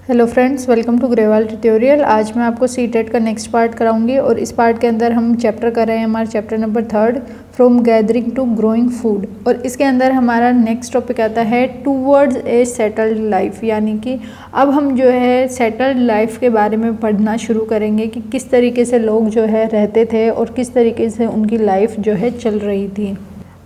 Hello friends, welcome to Grewal tutorial. आज मैं आपको सीटेट का नेक्स्ट पार्ट कराऊंगी और इस पार्ट के अंदर हम चैप्टर कर रहे हैं हमारा chapter number 3 from gathering to growing food. और इसके अंदर हमारा नेक्स्ट टॉपिक आता है टूवर्ड्स ए सेटल्ड लाइफ, यानी कि अब हम जो है सेटल्ड लाइफ के बारे में पढ़ना शुरू करेंगे कि किस तरीके से लोग जो है रहते थे और किस तरीके से उनकी लाइफ जो है चल रही थी।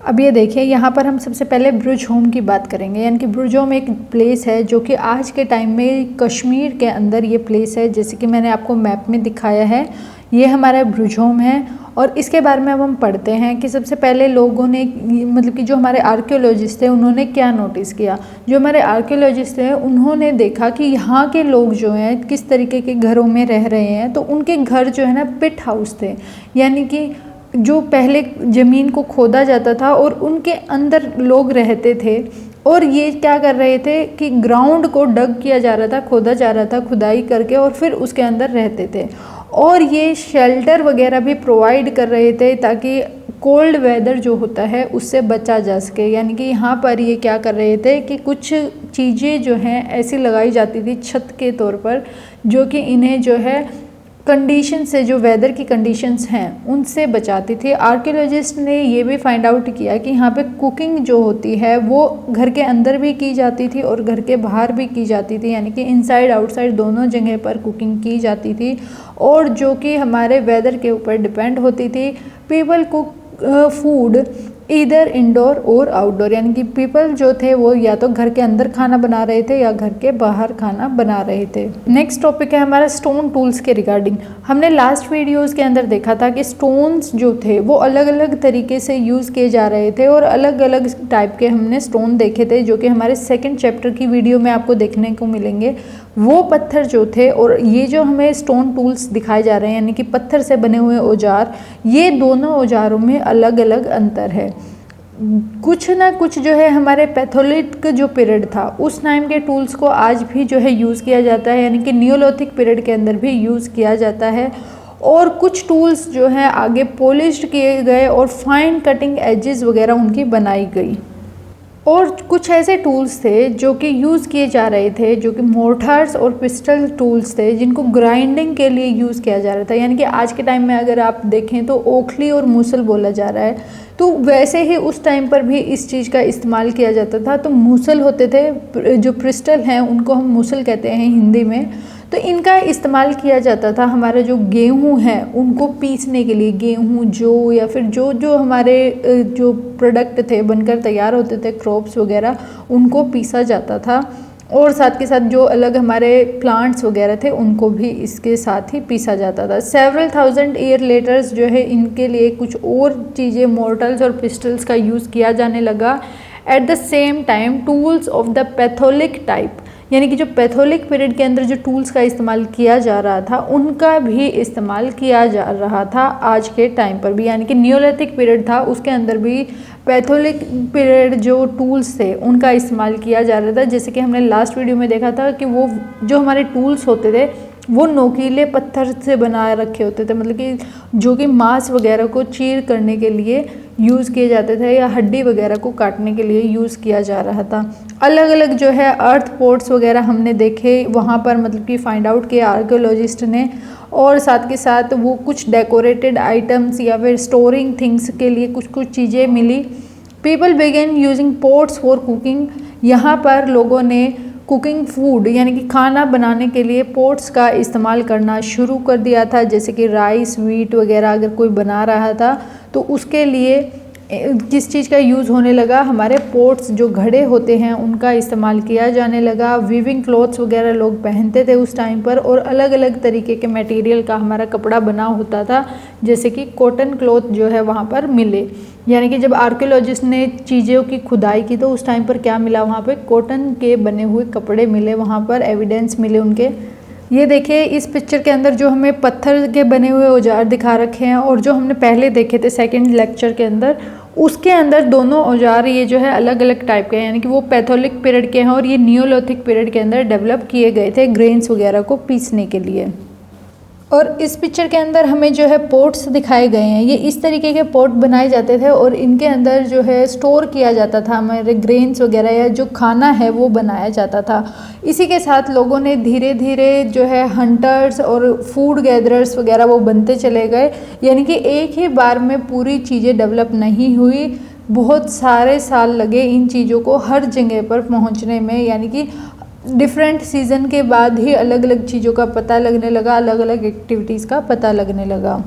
अब ये देखिए, यहाँ पर हम सबसे पहले ब्रुज होम की बात करेंगे, यानी कि ब्रुज होम एक प्लेस है जो कि आज के टाइम में कश्मीर के अंदर ये प्लेस है। जैसे कि मैंने आपको मैप में दिखाया है, ये हमारा ब्रुज होम है। और इसके बारे में अब हम पढ़ते हैं कि सबसे पहले लोगों ने, मतलब कि जो हमारे आर्कियोलॉजिस्ट थे उन्होंने क्या नोटिस किया। जो हमारे आर्कियोलॉजिस्ट हैं उन्होंने देखा कि यहाँ के लोग जो हैं किस तरीके के घरों में रह रहे हैं। तो उनके घर जो है ना पिट हाउस थे, यानी कि जो पहले ज़मीन को खोदा जाता था और उनके अंदर लोग रहते थे। और ये क्या कर रहे थे कि ग्राउंड को डग किया जा रहा था, खोदा जा रहा था खुदाई करके, और फिर उसके अंदर रहते थे। और ये शेल्टर वगैरह भी प्रोवाइड कर रहे थे ताकि कोल्ड वेदर जो होता है उससे बचा जा सके। यानी कि यहाँ पर ये क्या कर रहे थे कि कुछ चीज़ें जो हैं ऐसी लगाई जाती थी छत के तौर पर, जो कि इन्हें जो है कंडीशन से, जो वेदर की कंडीशंस हैं उनसे बचाती थी। आर्कियोलॉजिस्ट ने ये भी फाइंड आउट किया कि यहाँ पे कुकिंग जो होती है वो घर के अंदर भी की जाती थी और घर के बाहर भी की जाती थी, यानी कि इनसाइड आउटसाइड दोनों जगह पर कुकिंग की जाती थी। और जो कि हमारे वेदर के ऊपर डिपेंड होती थी। पीपल कुक फूड इधर इंडोर और आउटडोर, यानी कि पीपल जो थे वो या तो घर के अंदर खाना बना रहे थे या घर के बाहर खाना बना रहे थे। नेक्स्ट टॉपिक है हमारा स्टोन टूल्स के रिगार्डिंग। हमने लास्ट वीडियोस के अंदर देखा था कि स्टोन्स जो थे वो अलग अलग तरीके से यूज़ किए जा रहे थे और अलग अलग टाइप के हमने स्टोन देखे थे, जो कि हमारे सेकेंड चैप्टर की वीडियो में आपको देखने को मिलेंगे। वो पत्थर जो थे और ये जो हमें स्टोन टूल्स दिखाए जा रहे हैं, यानी कि पत्थर से बने हुए औजार, ये दोनों औजारों में अलग अलग अंतर है। कुछ ना कुछ जो है हमारे पैथोलिक जो पीरियड था उस टाइम के टूल्स को आज भी जो है यूज़ किया जाता है, यानी कि नियोलिथिक पीरियड के अंदर भी यूज़ किया जाता है। और कुछ टूल्स जो हैं आगे पॉलिश्ड किए गए और फाइन कटिंग एजेस वगैरह उनकी बनाई गई। और कुछ ऐसे टूल्स थे जो कि यूज़ किए जा रहे थे, जो कि मोर्टार्स और पिस्टल टूल्स थे, जिनको ग्राइंडिंग के लिए यूज़ किया जा रहा था। यानी कि आज के टाइम में अगर आप देखें तो ओखली और मूसल बोला जा रहा है, तो वैसे ही उस टाइम पर भी इस चीज़ का इस्तेमाल किया जाता था। तो मूसल होते थे, जो पिस्टल हैं उनको हम मूसल कहते हैं हिंदी में। तो इनका इस्तेमाल किया जाता था हमारा जो गेहूं है उनको पीसने के लिए, गेहूं जो या फिर जो जो हमारे जो प्रोडक्ट थे बनकर तैयार होते थे, क्रॉप्स वगैरह, उनको पीसा जाता था। और साथ के साथ जो अलग हमारे प्लांट्स वगैरह थे उनको भी इसके साथ ही पीसा जाता था। सेवरल थाउजेंड ईयर लेटर्स जो है इनके लिए कुछ और चीज़ें, मोर्टल्स और पिस्टल्स का यूज़ किया जाने लगा। At the same time tools of the pathologic type, यानी कि जो पैथोलिक पीरियड के अंदर जो टूल्स का इस्तेमाल किया जा रहा था उनका भी इस्तेमाल किया जा रहा था आज के टाइम पर भी। यानी कि नियोलिथिक पीरियड था उसके अंदर भी पैथोलिक पीरियड जो टूल्स थे उनका इस्तेमाल किया जा रहा था। जैसे कि हमने लास्ट वीडियो में देखा था कि वो जो हमारे टूल्स होते थे वो नोकीले पत्थर से बना रखे होते थे, मतलब कि जो कि मांस वगैरह को चीर करने के लिए यूज़ किए जाते थे या हड्डी वगैरह को काटने के लिए यूज़ किया जा रहा था। अलग अलग जो है अर्थ पोर्ट्स वगैरह हमने देखे वहाँ पर, मतलब कि फाइंड आउट किया आर्कियोलॉजिस्ट ने। और साथ के साथ वो कुछ डेकोरेटेड आइटम्स या फिर स्टोरिंग थिंग्स के लिए कुछ कुछ चीज़ें मिली। People began using pots for cooking, यहाँ पर लोगों ने कुकिंग फूड यानी कि खाना बनाने के लिए पोट्स का इस्तेमाल करना शुरू कर दिया था। जैसे कि राइस, व्हीट वगैरह अगर कोई बना रहा था तो उसके लिए किस चीज़ का यूज़ होने लगा, हमारे पोट्स जो घड़े होते हैं उनका इस्तेमाल किया जाने लगा। वीविंग क्लॉथ्स वगैरह लोग पहनते थे उस टाइम पर, और अलग अलग तरीके के मटेरियल का हमारा कपड़ा बना होता था, जैसे कि कॉटन क्लॉथ जो है वहाँ पर मिले। यानी कि जब आर्कियोलॉजिस्ट ने चीज़ों की खुदाई की तो उस टाइम पर क्या मिला, वहाँ पे कॉटन के बने हुए कपड़े मिले, वहाँ पर एविडेंस मिले उनके। ये देखिए इस पिक्चर के अंदर जो हमें पत्थर के बने हुए औजार दिखा रखे हैं और जो हमने पहले देखे थे सेकंड लेक्चर के अंदर, उसके अंदर दोनों औजार ये जो है अलग अलग टाइप के हैं, यानी कि वो पैथोलिक पीरियड के हैं और ये नियोलिथिक पीरियड के अंदर डेवलप किए गए थे ग्रेन्स वगैरह को पीसने के लिए। और इस पिक्चर के अंदर हमें जो है पोट्स दिखाए गए हैं। ये इस तरीके के पोट बनाए जाते थे और इनके अंदर जो है स्टोर किया जाता था हमारे ग्रेन्स वगैरह या जो खाना है वो बनाया जाता था। इसी के साथ लोगों ने धीरे धीरे जो है हंटर्स और फूड गैदरर्स वगैरह वो बनते चले गए, यानी कि एक ही बार में पूरी चीज़ें डेवलप नहीं हुई, बहुत सारे साल लगे इन चीज़ों को हर जगह पर पहुंचने में, यानी कि डिफरेंट सीज़न के बाद ही अलग अलग चीज़ों का पता लगने लगा, अलग अलग एक्टिविटीज़ का पता लगने लगा।